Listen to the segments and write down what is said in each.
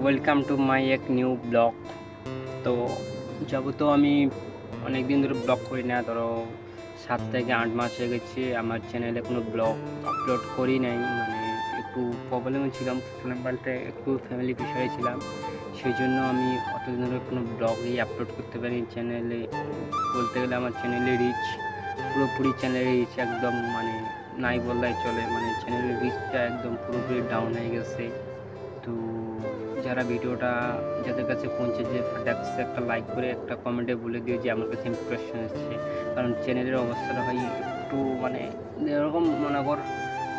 Welcome to my এক new blog. তো তো আমি অনেক দিন ধরে ব্লগ করি না, ধরো 7 থেকে 8 মাস হয়ে গেছে আমার চ্যানেলে কোনো ব্লগ আপলোড করি নাই। মানে একটু প্রবলেমে ছিলাম, বলতে একটু ফ্যামিলি প্রেশারে ছিলাম, সেই জন্য আমি অতদিন ধরে কোনো ব্লগই আপলোড করতে পারি চ্যানেলে। বলতে গেলে আমার চ্যানেলে রিচ পুরোপুরি চ্যানেলের রিচ একদম মানে নাই বললেই চলে। মানে চ্যানেলের রিচটা একদম পুরোপুরি ডাউন হয়ে গেছে। তো যারা ভিডিওটা যাদের কাছে পৌঁছেছে দেখছে, একটা লাইক করে একটা কমেন্টে বলে দিও যে আমার কাছে ইমপ্রেশন এসছে। কারণ চ্যানেলের অবস্থাটা হয় একটু মানে যেরকম মনে কর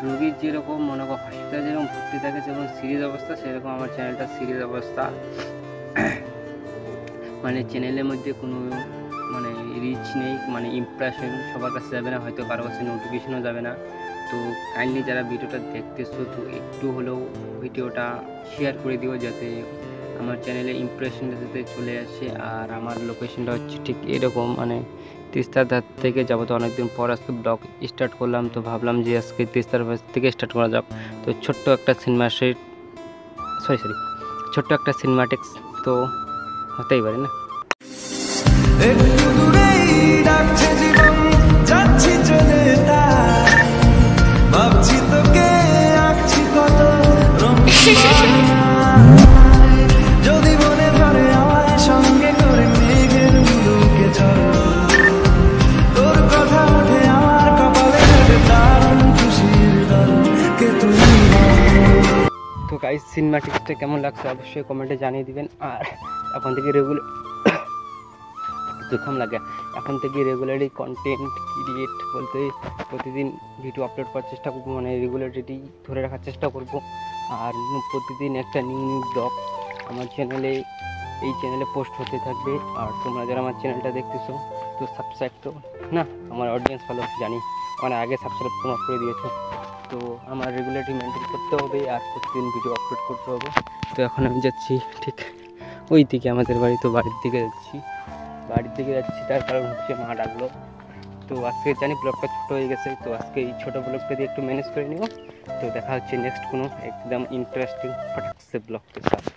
রোগীর যেরকম মনে কর হসপিটালে যেরকম ভর্তি থাকে যেমন সিরিয়াস অবস্থা, সেরকম আমার চ্যানেলটা সিরিয়াস অবস্থা। মানে চ্যানেলের মধ্যে কোনো মানে রিচ নেই, মানে ইমপ্রেশন সবার কাছে যাবে না, হয়তো কারো কাছে নোটিফিকেশনও যাবে না। তো কাইন্ডলি যারা ভিডিওটা দেখতেছো তো একটু হলেও ভিডিওটা শেয়ার করে দিও, যাতে আমার চ্যানেলে ইমপ্রেশনটা যাতে চলে আসে। আর আমার লোকেশনটা হচ্ছে ঠিক এরকম, মানে তিস্তার ধার থেকে যাবো। তো অনেকদিন পর আজকে ব্লগ স্টার্ট করলাম, তো ভাবলাম যে আজকে তিস্তার ধার থেকে স্টার্ট করা যাক। তো ছোট্ট একটা সিনেমাটিক্স তো হতেই পারে না। একটু দূরেই ডাকছে জীবন, যাচ্ছি চলে তাই ভাবছি তোকে আঁকছি কত রঙ। যদি মনে ধরে আমার সঙ্গে করে মেঘের মুলুকে চল, তোর কথা ওঠে আমার কপালে দারুণ খুশির দল কে তুই। তো গাইস সিনেমাটিক্সটা কেমন লাগছে অবশ্যই কমেন্টে জানিয়ে দিবেন। আর এখন থেকে রেগুলারলি কন্টেন্ট ক্রিয়েট বলতে প্রতিদিন ভিডিও আপলোড করার চেষ্টা করবো, মানে রেগুলারিটি ধরে রাখার চেষ্টা করব। আর প্রতিদিন একটা নিউ ব্লগ আমার এই চ্যানেলে পোস্ট হতে থাকবে। আর তোমরা যারা আমার চ্যানেলটা দেখতেছো তো সাবস্ক্রাইব তো না, আমার অডিয়েন্স ভালো জানি, মানে আগে সাবস্ক্রাইব তোমরা করে দিয়েছো। তো আমার রেগুলারিটি মেনটেন করতে হবে আর প্রতিদিন ভিডিও আপলোড করতে হবে। তো এখন আমি যাচ্ছি ঠিক ওই দিকে আমাদের বাড়ি, তো বাড়ির দিকে যাচ্ছি তার কারণ হচ্ছে মা ডাকলো। তো আজকে জানি ব্লগটা ছোটো হয়ে গেছে, তো আজকে এই ছোটো ব্লগটা দিয়ে একটু ম্যানেজ করে নিব। তো দেখা হচ্ছে নেক্সট কোনো একদম ইন্টারেস্টিং ফটাকসে ব্লগের সাথে।